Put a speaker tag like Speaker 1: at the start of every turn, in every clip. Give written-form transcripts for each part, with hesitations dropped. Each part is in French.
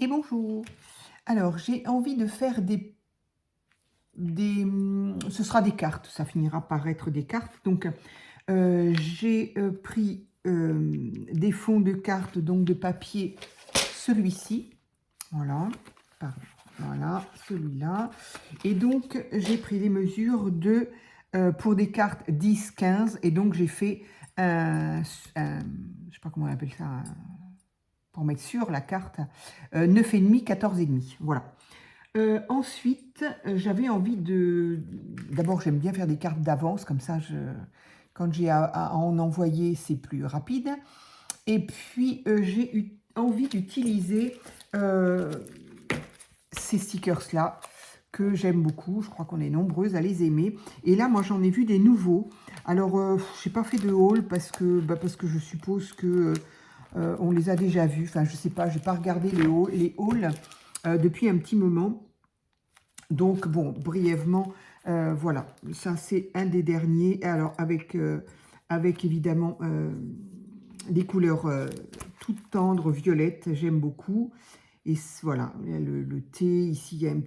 Speaker 1: Et bonjour. Alors, j'ai envie de faire ce sera des cartes, ça finira par être des cartes. Donc, j'ai pris des fonds de cartes, donc de papier, celui-ci. Voilà, pardon, voilà, celui-là. Et donc, j'ai pris les mesures pour des cartes 10, 15. Et donc, j'ai fait je sais pas comment on appelle ça, pour mettre sur la carte, 9,5, 14,5. Voilà. Ensuite, j'avais envie de... D'abord, j'aime bien faire des cartes d'avance, comme ça, quand j'ai à en envoyer, c'est plus rapide. Et puis, j'ai eu envie d'utiliser ces stickers-là, que j'aime beaucoup. Je crois qu'on est nombreuses à les aimer. Et là, moi, j'en ai vu des nouveaux. Alors, je n'ai pas fait de haul parce que je suppose que on les a déjà vus. Enfin, je sais pas, je n'ai pas regardé les hauls depuis un petit moment. Donc, bon, brièvement, voilà. Ça, c'est un des derniers. Alors, avec évidemment des couleurs toutes tendres, violettes. J'aime beaucoup. Et voilà, le thé. Ici, il y a un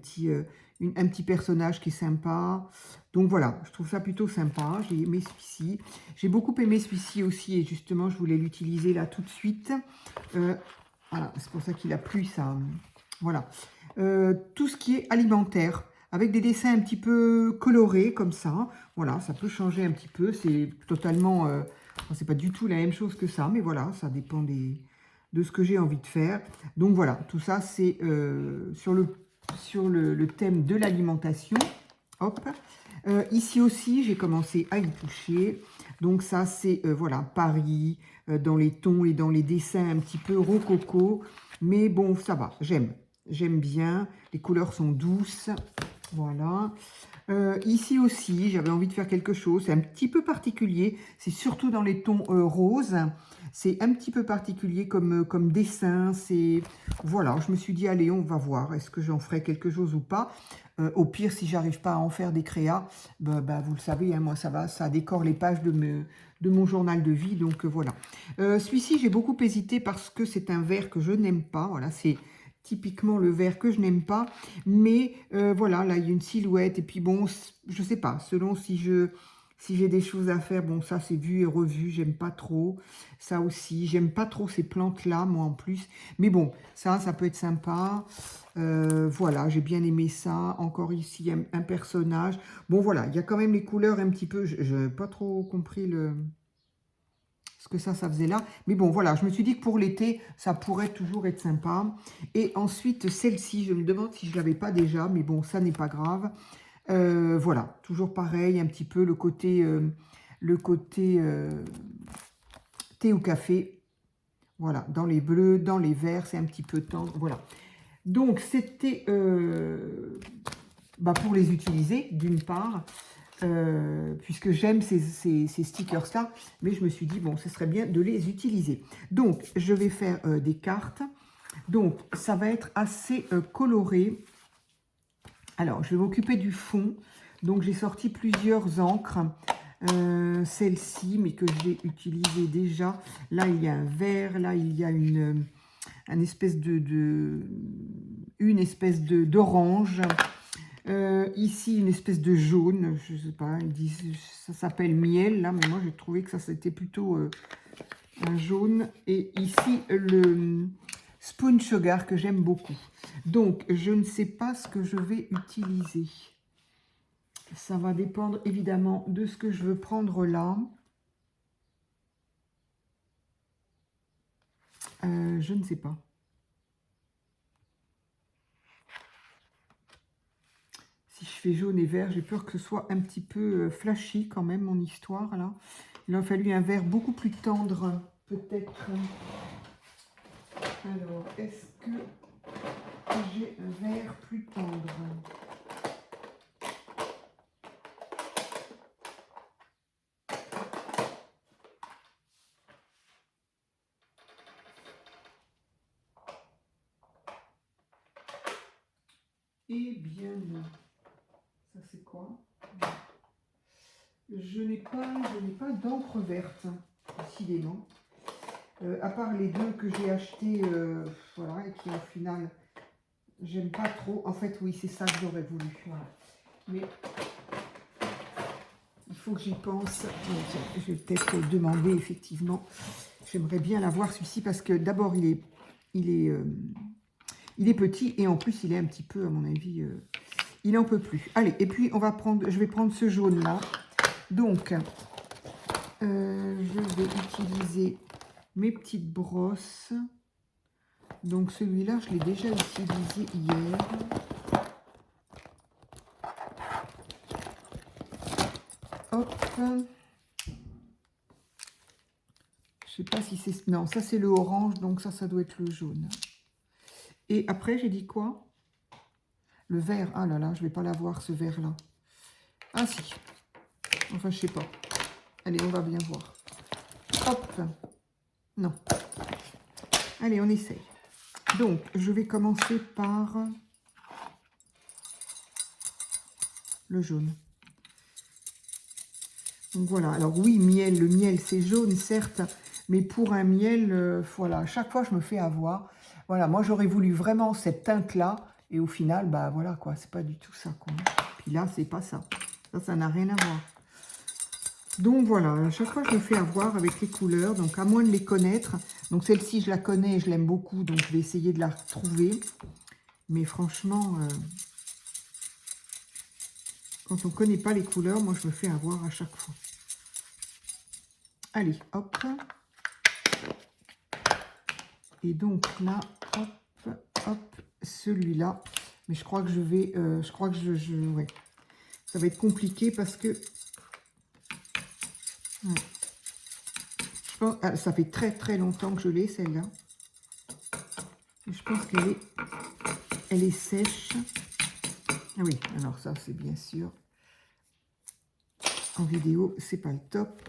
Speaker 1: petit personnage qui est sympa. Donc voilà, je trouve ça plutôt sympa. J'ai aimé celui-ci. J'ai beaucoup aimé celui-ci aussi. Et justement, je voulais l'utiliser là tout de suite. Voilà, c'est pour ça qu'il a plu, ça. Voilà. Tout ce qui est alimentaire, avec des dessins un petit peu colorés, comme ça. Voilà, ça peut changer un petit peu. C'est totalement... c'est pas du tout la même chose que ça, mais voilà, ça dépend de ce que j'ai envie de faire. Donc voilà, tout ça, c'est sur le thème de l'alimentation. Hop. Ici aussi, j'ai commencé à y toucher. Donc ça, c'est voilà, Paris, dans les tons et dans les dessins un petit peu rococo. Mais bon, ça va, j'aime bien. Les couleurs sont douces. Voilà. Ici aussi, j'avais envie de faire quelque chose. C'est un petit peu particulier. C'est surtout dans les tons roses. C'est un petit peu particulier comme dessin. Voilà, je me suis dit, allez, on va voir. Est-ce que j'en ferai quelque chose ou pas? Au pire, si j'arrive pas à en faire des créas, vous le savez, hein, moi, ça va, ça décore les pages de mon journal de vie. Donc, voilà. Celui-ci, j'ai beaucoup hésité parce que c'est un vert que je n'aime pas. Voilà, c'est typiquement le vert que je n'aime pas. Mais voilà, là, il y a une silhouette. Et puis bon, je sais pas, selon si j'ai des choses à faire, bon, ça, c'est vu et revu. J'aime pas trop. Ça aussi, j'aime pas trop ces plantes-là, moi, en plus. Mais bon, ça peut être sympa. Voilà, j'ai bien aimé ça. Encore ici, un personnage. Bon, voilà, il y a quand même les couleurs un petit peu. Je n'ai pas trop compris ce que ça faisait là. Mais bon, voilà, je me suis dit que pour l'été, ça pourrait toujours être sympa. Et ensuite, celle-ci, je me demande si je ne l'avais pas déjà, mais bon, ça n'est pas grave. Voilà, toujours pareil, un petit peu le côté thé ou café. Voilà, dans les bleus, dans les verts, c'est un petit peu tendre. Voilà. Donc, c'était pour les utiliser, d'une part. Puisque j'aime ces stickers-là, mais je me suis dit, bon, ce serait bien de les utiliser. Donc, je vais faire des cartes. Donc, ça va être assez coloré. Alors, je vais m'occuper du fond. Donc, j'ai sorti plusieurs encres. Celle-ci, mais que j'ai utilisée déjà. Là, il y a un vert. Là, il y a une espèce d'orange. Ici, une espèce de jaune, je sais pas, ils disent, ça s'appelle miel, là, mais moi, j'ai trouvé que ça, c'était plutôt un jaune. Et ici, le Spoon Sugar, que j'aime beaucoup. Donc, je ne sais pas ce que je vais utiliser. Ça va dépendre, évidemment, de ce que je veux prendre là. Je ne sais pas. Si je fais jaune et vert, j'ai peur que ce soit un petit peu flashy quand même, mon histoire, là. Il a fallu un vert beaucoup plus tendre, peut-être. Alors, est-ce que j'ai un vert plus tendre? Eh bien non. Ça c'est quoi? Je n'ai pas d'encre verte, décidément. À part les deux que j'ai achetés, voilà, et qui au final J'aime pas trop. En fait, oui, c'est ça que j'aurais voulu. Voilà. Mais il faut que j'y pense. Donc, je vais peut-être demander, effectivement. J'aimerais bien l'avoir, celui-ci, parce que d'abord, il est petit. Et en plus, il est un petit peu, à mon avis, il n'en peut plus. Allez, et puis, je vais prendre ce jaune-là. Donc, je vais utiliser mes petites brosses. Donc, celui-là, je l'ai déjà utilisé hier. Hop. Je sais pas si c'est... Non, ça c'est le orange, donc ça doit être le jaune. Et après, j'ai dit quoi? Le vert. Ah là là, je vais pas l'avoir, ce vert-là. Ah si. Enfin, je sais pas. Allez, on va bien voir. Hop. Non. Allez, on essaye. Donc, je vais commencer par le jaune. Donc voilà. Alors oui, miel. Le miel, c'est jaune, certes. Mais pour un miel, voilà, à chaque fois, je me fais avoir. Voilà, moi, j'aurais voulu vraiment cette teinte-là. Et au final, bah voilà, quoi. C'est pas du tout ça, quoi. Puis là, c'est pas ça. Ça n'a rien à voir. Donc voilà, à chaque fois, je me fais avoir avec les couleurs. Donc, à moins de les connaître. Donc, celle-ci, je la connais et je l'aime beaucoup. Donc, je vais essayer de la retrouver. Mais franchement, quand on ne connaît pas les couleurs, moi, je me fais avoir à chaque fois. Allez, hop. Et donc là, hop, hop, celui-là. Mais je crois que je vais... ouais. Ça va être compliqué parce que... Ouais. Je pense, ça fait très très longtemps que je l'ai, celle-là. Je pense elle est sèche. Ah oui, alors ça, c'est bien sûr... En vidéo, c'est pas le top.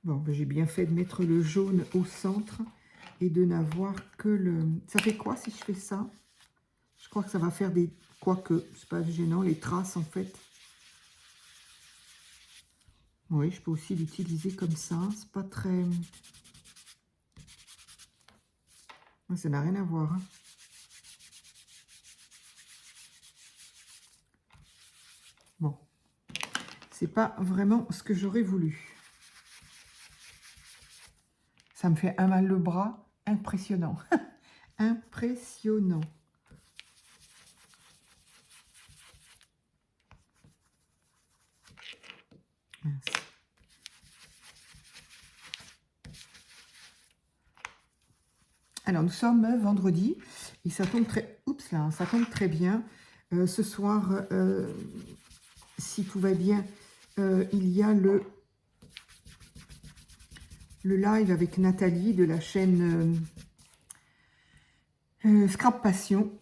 Speaker 1: Bon, ben, j'ai bien fait de mettre le jaune au centre et de n'avoir que le... Ça fait quoi si je fais ça? Je crois que ça va faire des... Quoique, c'est pas gênant, les traces en fait. Oui, je peux aussi l'utiliser comme ça. C'est pas très... Ça n'a rien à voir. Hein. Bon. C'est pas vraiment ce que j'aurais voulu. Ça me fait un mal le bras. Impressionnant. Impressionnant. Mince. Alors, nous sommes vendredi et ça tombe très... Oups là, ça tombe très bien. Ce soir, si tout va bien, il y a le live avec Nathalie de la chaîne Scrap Passion.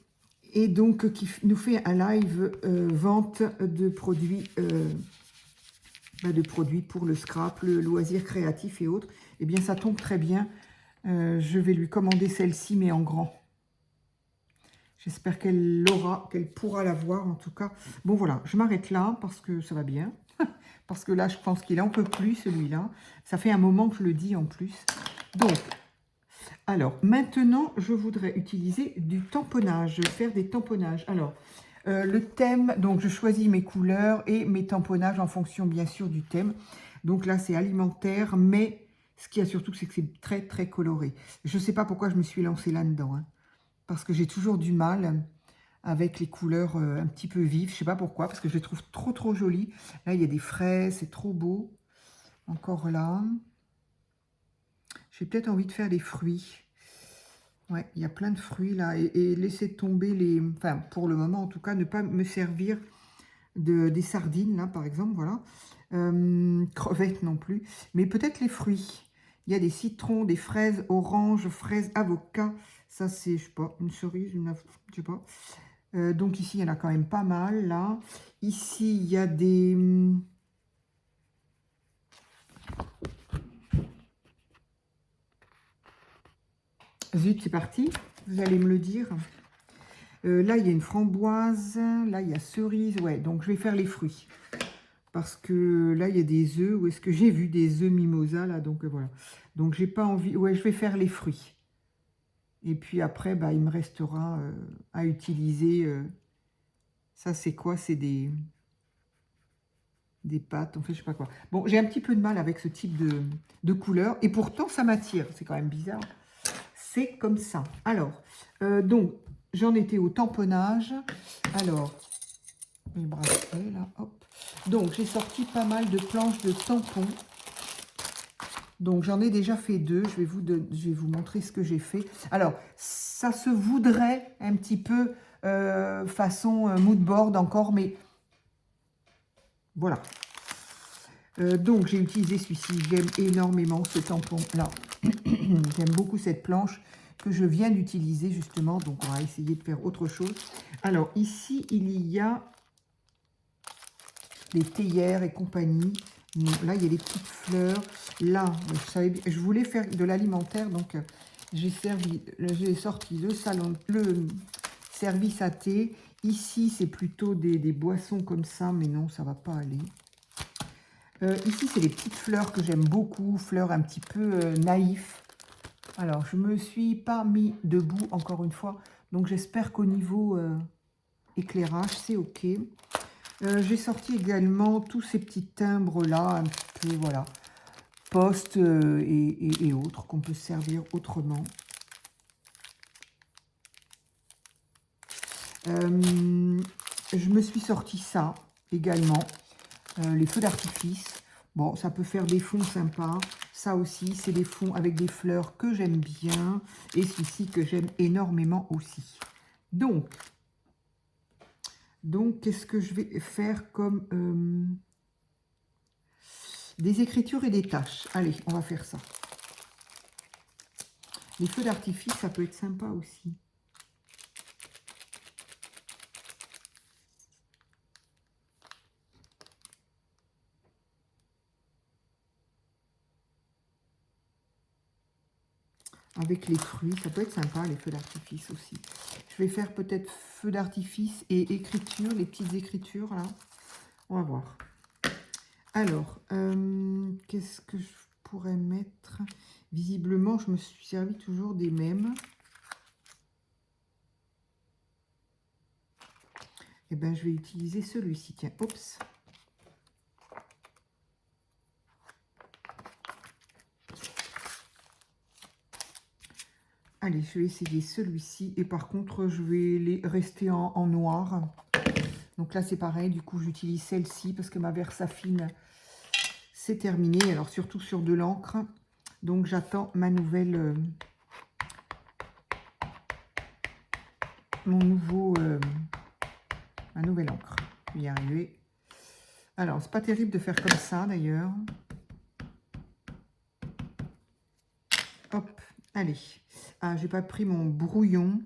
Speaker 1: Et donc, qui nous fait un live vente de produits pour le scrap, le loisir créatif et autres. Eh bien, ça tombe très bien. Je vais lui commander celle-ci, mais en grand. J'espère qu'elle pourra l'avoir en tout cas. Bon, voilà, je m'arrête là parce que ça va bien. Parce que là, je pense qu'il en peut plus, celui-là. Ça fait un moment que je le dis en plus. Donc, alors, maintenant, je voudrais utiliser du tamponnage, faire des tamponnages. Alors, le thème, donc je choisis mes couleurs et mes tamponnages en fonction, bien sûr, du thème. Donc là, c'est alimentaire, mais ce qu'il y a surtout, c'est que c'est très, très coloré. Je ne sais pas pourquoi je me suis lancée là-dedans, hein, parce que j'ai toujours du mal avec les couleurs un petit peu vives. Je ne sais pas pourquoi, parce que je les trouve trop, trop jolies. Là, il y a des fraises, c'est trop beau. Encore là. J'ai peut-être envie de faire des fruits. Ouais, il y a plein de fruits là. Et laisser tomber les... Enfin, pour le moment, en tout cas, ne pas me servir des sardines, là, par exemple, voilà. Crevettes non plus. Mais peut-être les fruits. Il y a des citrons, des fraises, oranges, fraises, avocats. Ça, c'est, je sais pas, une cerise, je sais pas. Donc ici, il y en a quand même pas mal, là. Ici, il y a des... Zut, c'est parti. Vous allez me le dire. Là, il y a une framboise. Là, il y a cerise. Ouais, donc je vais faire les fruits. Parce que là, il y a des œufs. Où est-ce que j'ai vu des œufs mimosa, là? Donc, voilà. Donc, j'ai pas envie... Ouais, je vais faire les fruits. Et puis après, bah, il me restera à utiliser... ça, c'est quoi? C'est des pâtes, en fait, je sais pas quoi. Bon, j'ai un petit peu de mal avec ce type de couleur. Et pourtant, ça m'attire. C'est quand même bizarre. C'est comme ça. Alors, donc, j'en étais au tamponnage. Alors, les bracelets, là, hop. Donc, j'ai sorti pas mal de planches de tampons. Donc, j'en ai déjà fait 2. Je vais vous montrer ce que j'ai fait. Alors, ça se voudrait un petit peu façon mood board encore, mais voilà. Donc, j'ai utilisé celui-ci. J'aime énormément ce tampon-là. J'aime beaucoup cette planche que je viens d'utiliser, justement. Donc, on va essayer de faire autre chose. Alors, ici, il y a les théières et compagnie. Là, il y a les petites fleurs. Là, je voulais faire de l'alimentaire, donc j'ai sorti le service à thé. Ici, c'est plutôt des boissons comme ça, mais non, ça va pas aller. Ici, c'est les petites fleurs que j'aime beaucoup, fleurs un petit peu naïfs. Alors, je me suis pas mis debout, encore une fois, donc j'espère qu'au niveau éclairage, c'est OK. J'ai sorti également tous ces petits timbres-là, un petit peu, voilà, poste et autres, qu'on peut servir autrement. Je me suis sorti ça, également, les feux d'artifice. Bon, ça peut faire des fonds sympas. Ça aussi, c'est des fonds avec des fleurs que j'aime bien. Et celui-ci que j'aime énormément aussi. Donc qu'est-ce que je vais faire comme... des écritures et des tâches. Allez, on va faire ça. Les feux d'artifice, ça peut être sympa aussi. Avec les fruits, ça peut être sympa, les feux d'artifice aussi. Je vais faire peut-être feux d'artifice et écriture, les petites écritures, là. On va voir. Alors, qu'est-ce que je pourrais mettre? Visiblement, je me suis servi toujours des mêmes. Eh bien, je vais utiliser celui-ci. Tiens, oups. Allez, je vais essayer celui-ci. Et par contre, je vais rester en noir. Donc là, c'est pareil. Du coup, j'utilise celle-ci parce que ma Versafine, c'est terminé. Alors, surtout sur de l'encre. Donc, j'attends ma nouvelle... ma nouvelle encre. Je vais y arriver. Alors, c'est pas terrible de faire comme ça, d'ailleurs. Hop, allez. Ah, j'ai pas pris mon brouillon.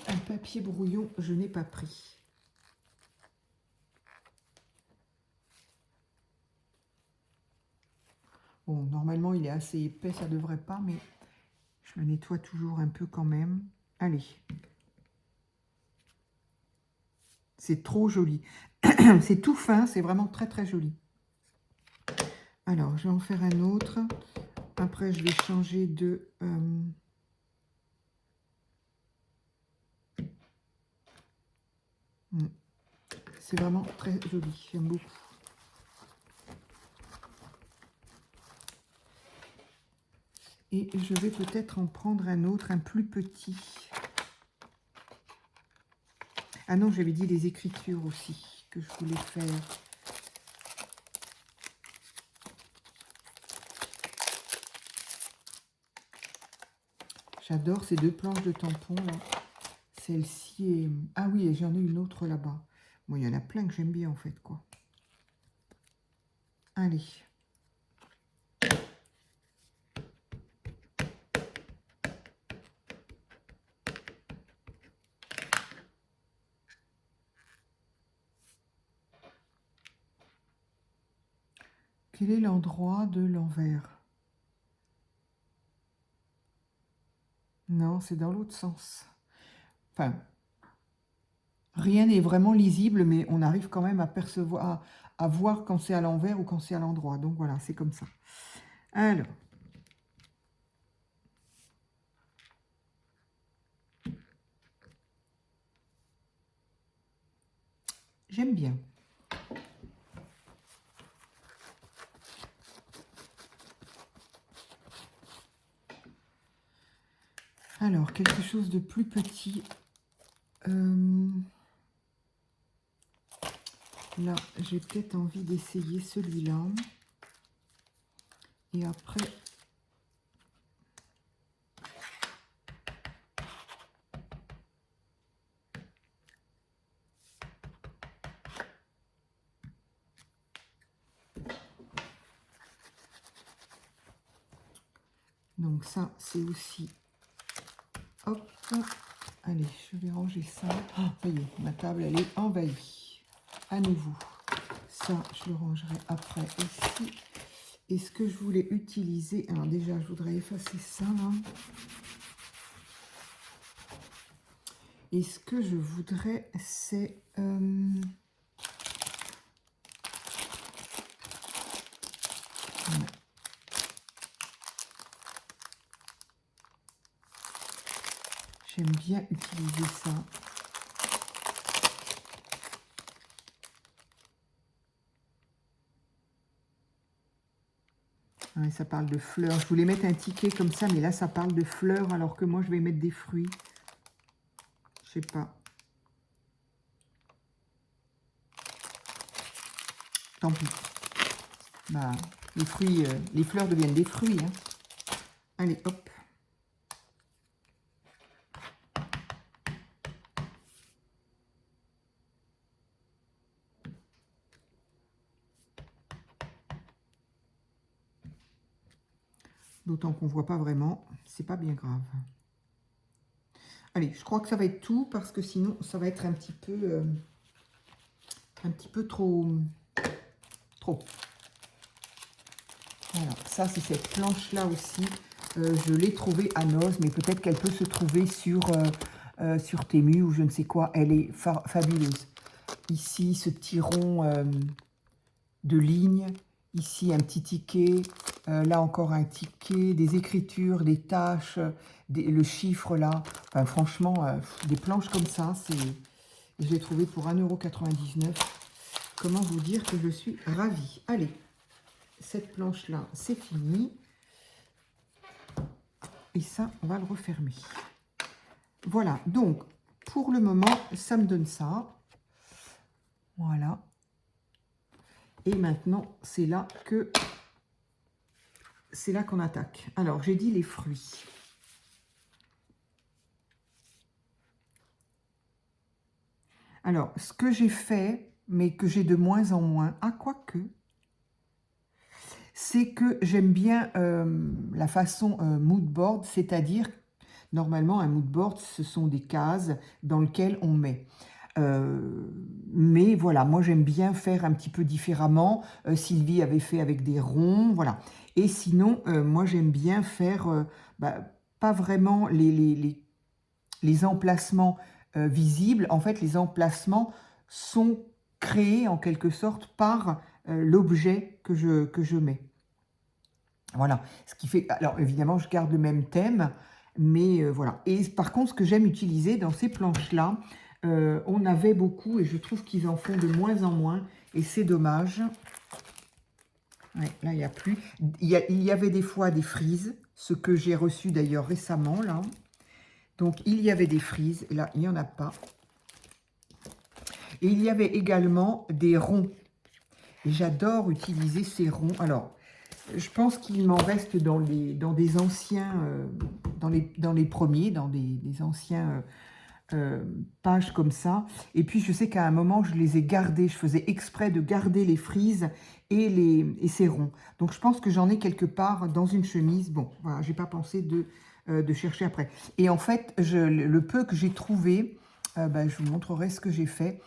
Speaker 1: Un papier brouillon, je n'ai pas pris. Bon, normalement, il est assez épais, ça devrait pas, mais je le nettoie toujours un peu quand même. Allez. C'est trop joli. C'est tout fin, c'est vraiment très très joli. Alors, je vais en faire un autre. Après, je vais changer de... C'est vraiment très joli, j'aime beaucoup. Et je vais peut-être en prendre un autre, un plus petit. Ah non, j'avais dit les écritures aussi que je voulais faire. J'adore ces deux planches de tampons là. Celle-ci est... Ah oui, j'en ai une autre là-bas. Bon, il y en a plein que j'aime bien en fait, quoi. Allez. Quel est l'endroit de l'envers? Non, non, c'est dans l'autre sens. Enfin, rien n'est vraiment lisible, mais on arrive quand même à percevoir, à voir quand c'est à l'envers ou quand c'est à l'endroit. Donc voilà, c'est comme ça. Alors, j'aime bien. Alors, quelque chose de plus petit. Là, j'ai peut-être envie d'essayer celui-là. Et après... Donc ça, c'est aussi... Hop, allez, je vais ranger ça. Ah, ça y est, ma table, elle est envahie. À nouveau. Ça, je le rangerai après aussi. Et ce que je voulais utiliser... Alors déjà, je voudrais effacer ça, là. Et ce que je voudrais, c'est... J'aime bien utiliser ça. Ouais, ça parle de fleurs. Je voulais mettre un ticket comme ça, mais là, ça parle de fleurs, alors que moi, je vais mettre des fruits. Je sais pas. Tant pis. Bah, les fruits, les fleurs deviennent des fruits. Hein. Allez, hop. D'autant qu'on ne voit pas vraiment, c'est pas bien grave. Allez, je crois que ça va être tout, parce que sinon, ça va être un petit peu trop. Voilà, ça, c'est cette planche-là aussi. Je l'ai trouvée à Noz, mais peut-être qu'elle peut se trouver sur Temu ou je ne sais quoi. Elle est fabuleuse. Ici, ce petit rond de ligne. Ici, un petit ticket. Là, encore un ticket. Des écritures, des tâches, le chiffre là. Enfin, franchement, des planches comme ça, je l'ai trouvé pour 1,99 €. Comment vous dire que je suis ravie. Allez, cette planche-là, c'est fini. Et ça, on va le refermer. Voilà, donc, pour le moment, ça me donne ça. Voilà. Et maintenant, c'est là qu'on attaque. Alors, j'ai dit les fruits. Alors, ce que j'ai fait, mais que j'ai de moins en moins, quoique, c'est que j'aime bien la façon mood board, c'est-à-dire, normalement, un mood board, ce sont des cases dans lesquelles on met. Mais voilà, moi j'aime bien faire un petit peu différemment. Sylvie avait fait avec des ronds, voilà. Et sinon, moi j'aime bien faire, pas vraiment les emplacements visibles. En fait, les emplacements sont créés en quelque sorte par l'objet que je mets. Voilà, ce qui fait... Alors évidemment, je garde le même thème, mais voilà. Et par contre, ce que j'aime utiliser dans ces planches-là, on avait beaucoup et je trouve qu'ils en font de moins en moins et c'est dommage. Ouais, là, il n'y a plus. Il y avait des fois des frises, ce que j'ai reçu d'ailleurs récemment, là. Donc, il y avait des frises et là, il n'y en a pas. Et il y avait également des ronds. Et j'adore utiliser ces ronds. Alors, je pense qu'il m'en reste dans des anciens, dans les premiers, dans des anciens pages comme ça. Et puis, je sais qu'à un moment, je les ai gardés. Je faisais exprès de garder les frises et ces ronds. Donc, je pense que j'en ai quelque part dans une chemise. Bon, voilà, j'ai pas pensé de chercher après. Et en fait, le peu que j'ai trouvé, je vous montrerai ce que j'ai fait.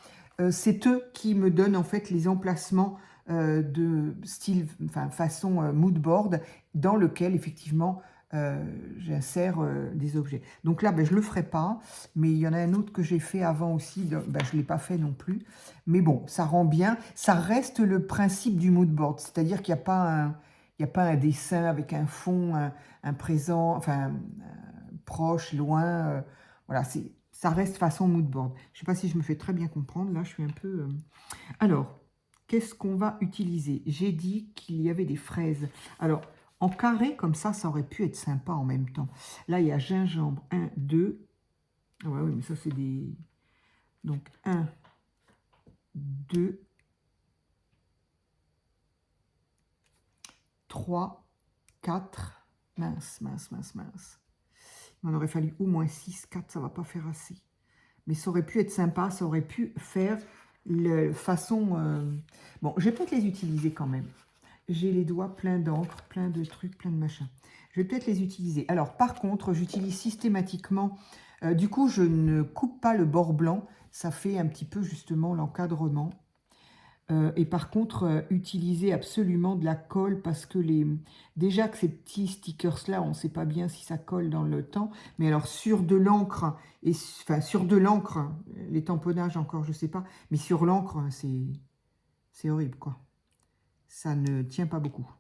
Speaker 1: C'est eux qui me donnent en fait les emplacements de style, enfin façon mood board, dans lequel effectivement j'insère des objets. Donc là, ben, je ne le ferai pas, mais il y en a un autre que j'ai fait avant aussi, ben, je ne l'ai pas fait non plus. Mais bon, ça rend bien. Ça reste le principe du mood board, c'est-à-dire qu'il n'y a pas un... Il n'y a pas un dessin avec un fond, un présent, enfin, proche, loin. Voilà, ça reste façon mood board. Je ne sais pas si je me fais très bien comprendre. Là, je suis un peu... Alors, qu'est-ce qu'on va utiliser? J'ai dit qu'il y avait des fraises. Alors, en carré, comme ça aurait pu être sympa en même temps. Là, il y a gingembre, 1, 2. Ah ouais, oui, mais ça, c'est des... Donc, 1, 2, 3, 4. Mince, mince, mince, mince. Il m'en aurait fallu au moins 6, 4, ça ne va pas faire assez. Mais ça aurait pu être sympa, ça aurait pu faire le façon... Bon, je vais peut-être les utiliser quand même. J'ai les doigts pleins d'encre, plein de trucs, plein de machins. Je vais peut-être les utiliser. Alors, par contre, j'utilise systématiquement... du coup, je ne coupe pas le bord blanc. Ça fait un petit peu, justement, l'encadrement. Et par contre, utiliser absolument de la colle parce que déjà que ces petits stickers-là, on ne sait pas bien si ça colle dans le temps. Mais alors, sur de l'encre, enfin, sur de l'encre, les tamponnages encore, je ne sais pas. Mais sur l'encre, c'est horrible, quoi. Ça ne tient pas beaucoup.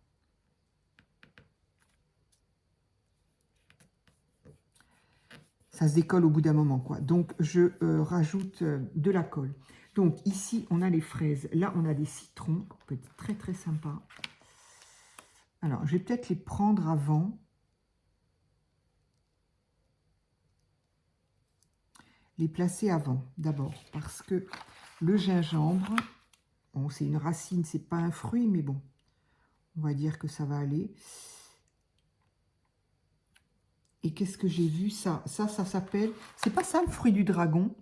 Speaker 1: Ça se décolle au bout d'un moment, quoi. Donc, je rajoute de la colle. Donc, ici, on a les fraises. Là, on a des citrons. Peut être très, très sympa. Alors, je vais peut-être les prendre avant. Les placer avant, d'abord. Parce que le gingembre, bon, c'est une racine, c'est pas un fruit, mais bon, on va dire que ça va aller. Et qu'est-ce que j'ai vu? Ça s'appelle... C'est pas ça le fruit du dragon?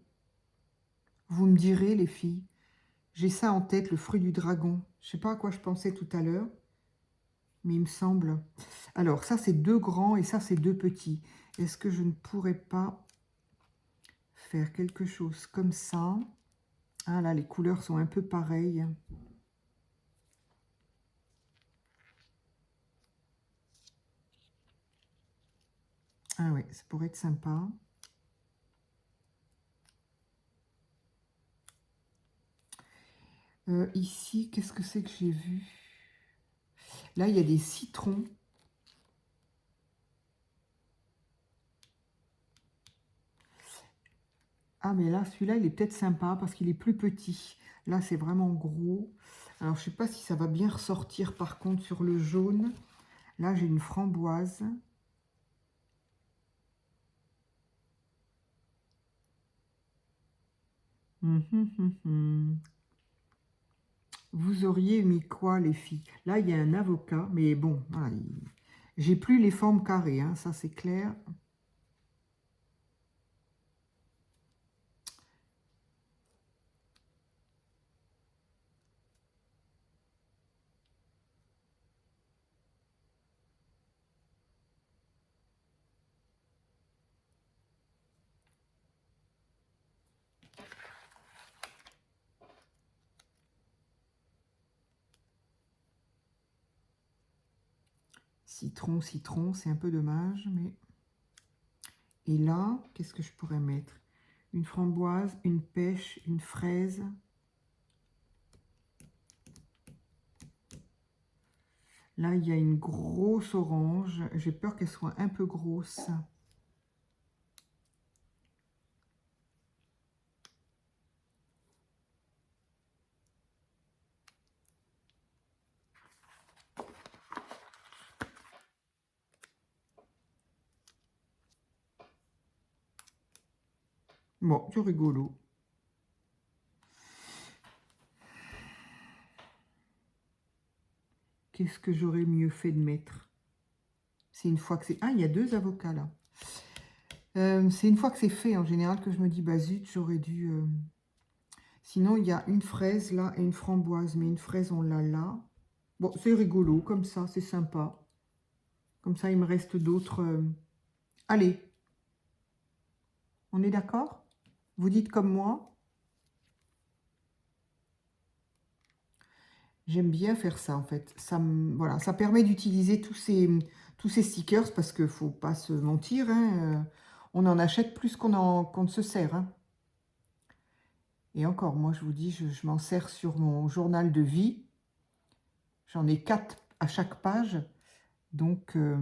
Speaker 1: Vous me direz, les filles. J'ai ça en tête, le fruit du dragon. Je sais pas à quoi je pensais tout à l'heure, mais il me semble... Alors, ça, c'est 2 grands et ça, c'est 2 petits. Est-ce que je ne pourrais pas faire quelque chose comme ça? Ah là, les couleurs sont un peu pareilles. Ah ouais, ça pourrait être sympa. Ici, qu'est-ce que c'est que j'ai vu? Là, il y a des citrons. Ah, mais là, celui-là, il est peut-être sympa parce qu'il est plus petit. Là, c'est vraiment gros. Alors, je ne sais pas si ça va bien ressortir, par contre, sur le jaune. Là, j'ai une framboise. Vous auriez mis quoi, les filles? Là, il y a un avocat, mais bon, voilà, j'ai plus les formes carrées, hein, ça c'est clair. Citron, citron, c'est un peu dommage, mais... Et là, qu'est-ce que je pourrais mettre? Une framboise, une pêche, une fraise. Là, il y a une grosse orange. J'ai peur qu'elle soit un peu grosse. Bon, c'est rigolo. Qu'est-ce que j'aurais mieux fait de mettre? C'est une fois que c'est... Ah, il y a 2 avocats là. C'est une fois que c'est fait, en général, que je me dis, bah zut, j'aurais dû... Sinon, il y a une fraise là et une framboise. Mais une fraise, on l'a là. Bon, c'est rigolo, comme ça, c'est sympa. Comme ça, il me reste d'autres... Allez, on est d'accord? Vous dites comme moi? J'aime bien faire ça, en fait. Voilà, ça permet d'utiliser tous ces stickers, parce qu'il ne faut pas se mentir, hein, on en achète plus qu'on ne se sert. Hein. Et encore, moi je vous dis, je m'en sers sur mon journal de vie. J'en ai 4 à chaque page. Donc je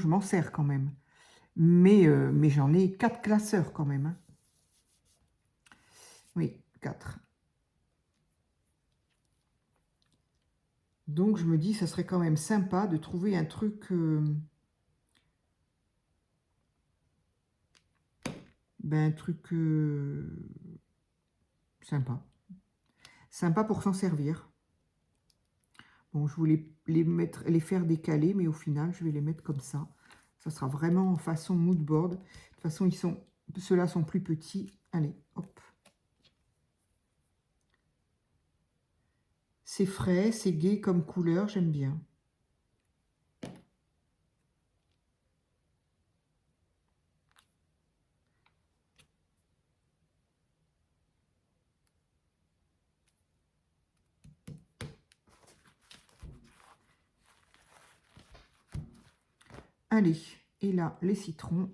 Speaker 1: m'en sers quand même. Mais j'en ai 4 classeurs quand même. Hein. Oui, 4. Donc je me dis, ça serait quand même sympa de trouver un truc... un truc sympa. Sympa pour s'en servir. Bon, je voulais les faire décaler, mais au final, je vais les mettre comme ça. Ça sera vraiment en façon mood board. De toute façon, ceux-là sont plus petits. Allez, hop. C'est frais, c'est gai comme couleur, j'aime bien. Allez, et là, les citrons.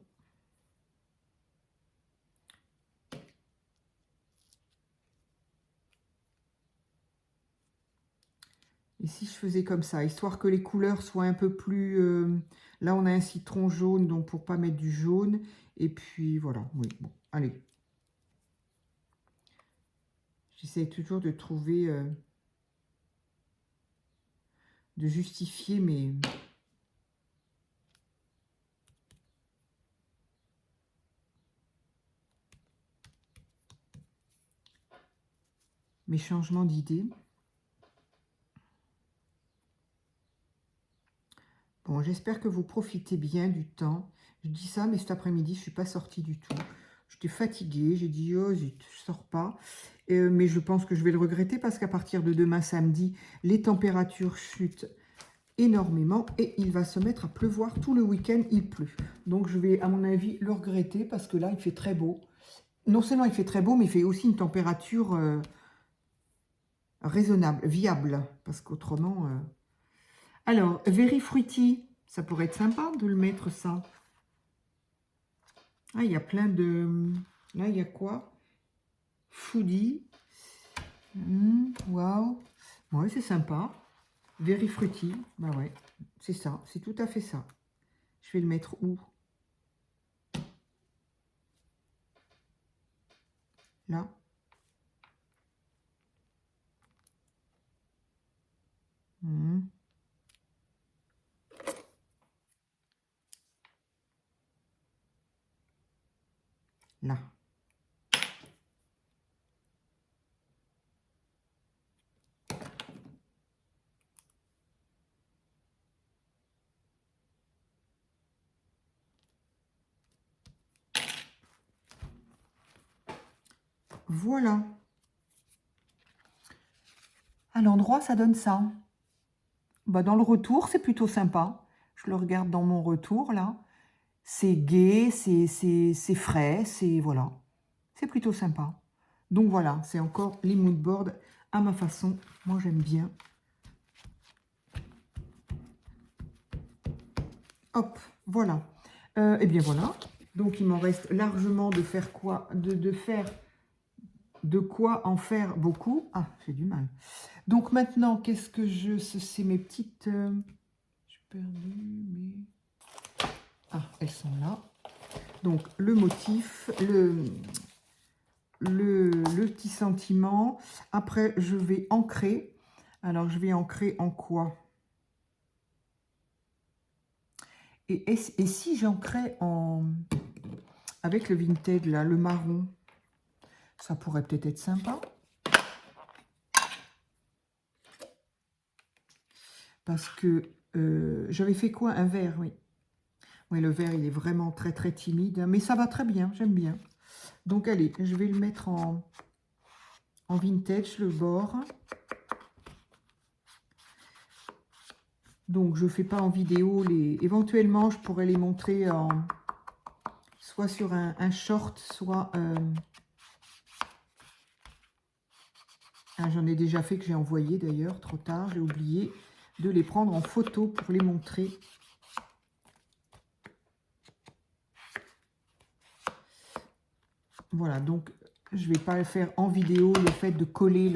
Speaker 1: Et si je faisais comme ça, histoire que les couleurs soient un peu plus... là, on a un citron jaune, donc pour pas mettre du jaune. Et puis, voilà. Oui, bon, allez. J'essaie toujours de trouver... de justifier mes changements d'idées. Bon, j'espère que vous profitez bien du temps. Je dis ça, mais cet après-midi, je ne suis pas sortie du tout. J'étais fatiguée, j'ai dit, oh zut, je ne sors pas. Mais je pense que je vais le regretter parce qu'à partir de demain samedi, les températures chutent énormément et il va se mettre à pleuvoir tout le week-end, il pleut. Donc je vais, à mon avis, le regretter parce que là, il fait très beau. Non seulement il fait très beau, mais il fait aussi une température raisonnable, viable, parce qu'autrement... Alors, Very Fruity, ça pourrait être sympa de le mettre, ça. Ah, il y a plein de... Là, il y a quoi? Foodie. Waouh. Ouais, c'est sympa. Very Fruity. Bah ouais, c'est ça. C'est tout à fait ça. Je vais le mettre où? Là. Là. Voilà. À l'endroit, ça donne ça. Bah, dans le retour, c'est plutôt sympa. Je le regarde dans mon retour, là. C'est gai, c'est frais, c'est... Voilà. C'est plutôt sympa. Donc voilà, c'est encore les mood boards à ma façon. Moi, j'aime bien. Hop, voilà. Et bien voilà. Donc, il m'en reste largement de faire quoi? De quoi en faire beaucoup. Ah, j'ai du mal. Donc maintenant, qu'est-ce que je... C'est mes petites... J'ai perdu mes... Ah, elles sont là. Donc, le motif, le petit sentiment. Après, je vais ancrer. Alors, je vais ancrer en quoi? Et si j'ancrais avec le vintage, là, le marron, ça pourrait peut-être être sympa. Parce que j'avais fait quoi? Un vert, oui. Oui, le vert, il est vraiment très, très timide. Mais ça va très bien, j'aime bien. Donc, allez, je vais le mettre en vintage, le bord. Donc, je ne fais pas en vidéo. Éventuellement, je pourrais les montrer soit sur un short, soit Ah, j'en ai déjà fait, que j'ai envoyé d'ailleurs, trop tard, j'ai oublié de les prendre en photo pour les montrer. Voilà, donc je ne vais pas faire en vidéo le fait de coller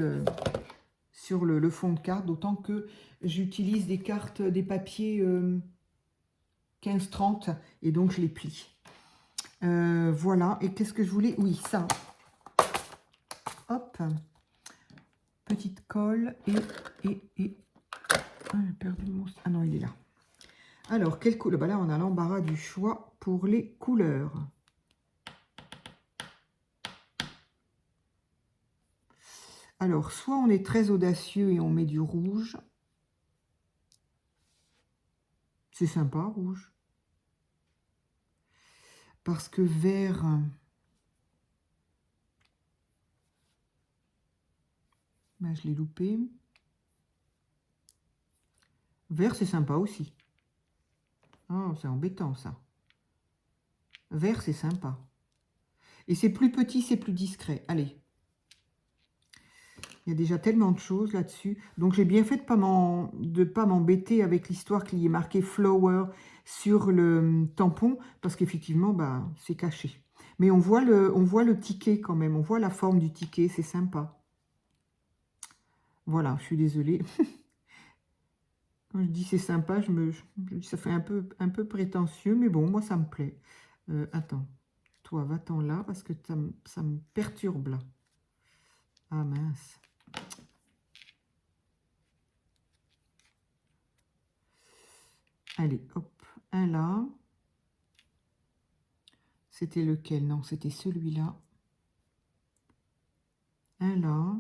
Speaker 1: sur le fond de carte, d'autant que j'utilise des cartes, des papiers 15-30 et donc je les plie. Voilà, et qu'est-ce que je voulais? Oui, ça. Hop, petite colle et... Ah, j'ai perdu mon... Ah non, il est là. Alors, quelle couleur? Bah là, on a l'embarras du choix pour les couleurs. Alors, soit on est très audacieux et on met du rouge. C'est sympa, rouge. Parce que vert... Ben, je l'ai loupé. Vert, c'est sympa aussi. Oh, c'est embêtant, ça. Vert, c'est sympa. Et c'est plus petit, c'est plus discret. Allez. Il y a déjà tellement de choses là-dessus. Donc, j'ai bien fait de pas m'embêter avec l'histoire qu'il y ait marqué « Flower » sur le tampon. Parce qu'effectivement, bah, c'est caché. Mais on voit le ticket quand même. On voit la forme du ticket. C'est sympa. Voilà, je suis désolée. Quand je dis c'est sympa, je dis ça fait un peu prétentieux. Mais bon, moi, ça me plaît. Attends. Toi, va-t'en là parce que ça me perturbe là. Ah mince. Allez, hop, un là. C'était lequel? Non, c'était celui-là. Un là.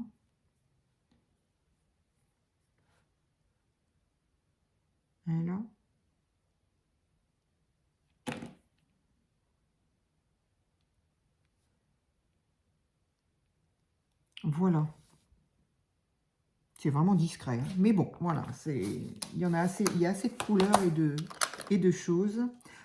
Speaker 1: Un là. Voilà. C'est vraiment discret. Hein. Mais bon, voilà. Il y en a assez, il y a assez de couleurs et de choses.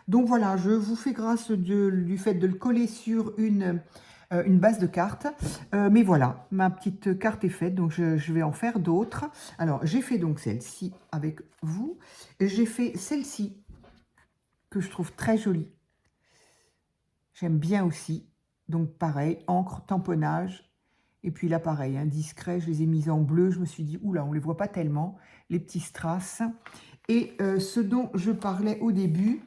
Speaker 1: Donc voilà, je vous fais grâce du fait de le coller sur une base de cartes. Mais voilà, ma petite carte est faite, donc je vais en faire d'autres. Alors, j'ai fait donc celle-ci avec vous. J'ai fait celle-ci, que je trouve très jolie. J'aime bien aussi. Donc pareil, encre, tamponnage. Et puis là, pareil, hein, discret, je les ai mises en bleu. Je me suis dit, oula, on ne les voit pas tellement, les petits strass. Et ce dont je parlais au début...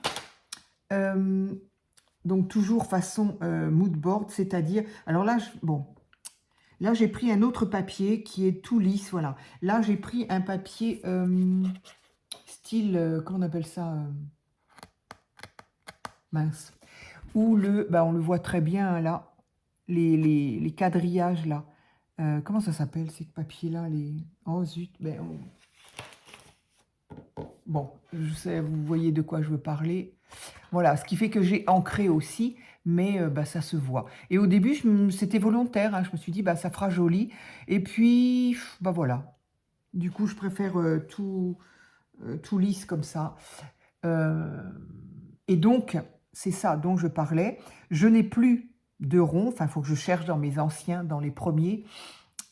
Speaker 1: donc toujours façon mood board, c'est-à-dire... Alors là, bon, là j'ai pris un autre papier qui est tout lisse, voilà. Là j'ai pris un papier style, comment on appelle ça mince. Où on le voit très bien là, les quadrillages là. Comment ça s'appelle ces papiers-là les... Oh zut, bon, je sais, vous voyez de quoi je veux parler. Voilà, ce qui fait que j'ai ancré aussi, mais ça se voit. Et au début, c'était volontaire, hein, je me suis dit, ça fera joli. Et puis, voilà. Du coup, je préfère tout lisse comme ça. Et donc, c'est ça dont je parlais. Je n'ai plus de rond, enfin, il faut que je cherche dans mes anciens, dans les premiers.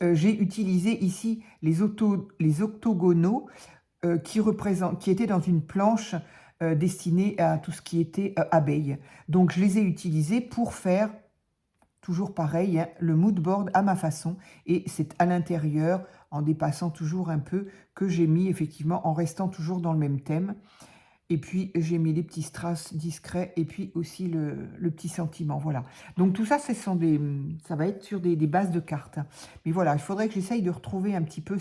Speaker 1: J'ai utilisé ici les octogonaux qui étaient dans une planche destinée à tout ce qui était abeille. Donc, je les ai utilisés pour faire, toujours pareil, hein, le mood board à ma façon. Et c'est à l'intérieur, en dépassant toujours un peu, que j'ai mis effectivement, en restant toujours dans le même thème. Et puis, j'ai mis les petits strass discrets et puis aussi le petit sentiment. Voilà. Donc, tout ça, ça va être sur des bases de cartes. Mais voilà, il faudrait que j'essaye de retrouver un petit peu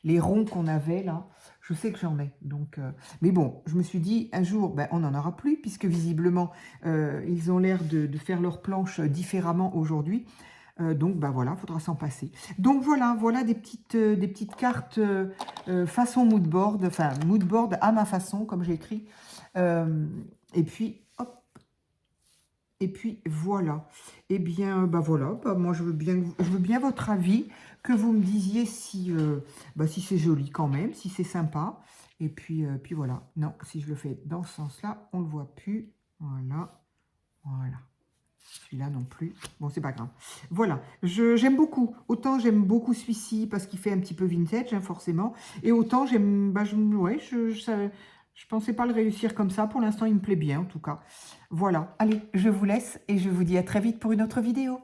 Speaker 1: les ronds qu'on avait là. Je sais que j'en ai. Donc, mais bon, je me suis dit, un jour, on n'en aura plus, puisque visiblement, ils ont l'air de faire leurs planches différemment aujourd'hui. Donc, voilà, il faudra s'en passer. Donc, voilà des petites cartes façon mood board, enfin, mood board à ma façon, comme j'ai écrit. Et puis, hop. Et puis, voilà. Eh bien, voilà, moi, je veux bien votre avis, que vous me disiez si c'est joli quand même, si c'est sympa. Et puis voilà. Non, si je le fais dans ce sens-là, on ne le voit plus. Voilà. Voilà. Celui-là non plus. Bon, c'est pas grave. Voilà, j'aime beaucoup. Autant j'aime beaucoup celui-ci parce qu'il fait un petit peu vintage, hein, forcément. Et autant j'aime... Bah, ouais, je pensais pas le réussir comme ça. Pour l'instant, il me plaît bien, en tout cas. Voilà. Allez, je vous laisse et je vous dis à très vite pour une autre vidéo.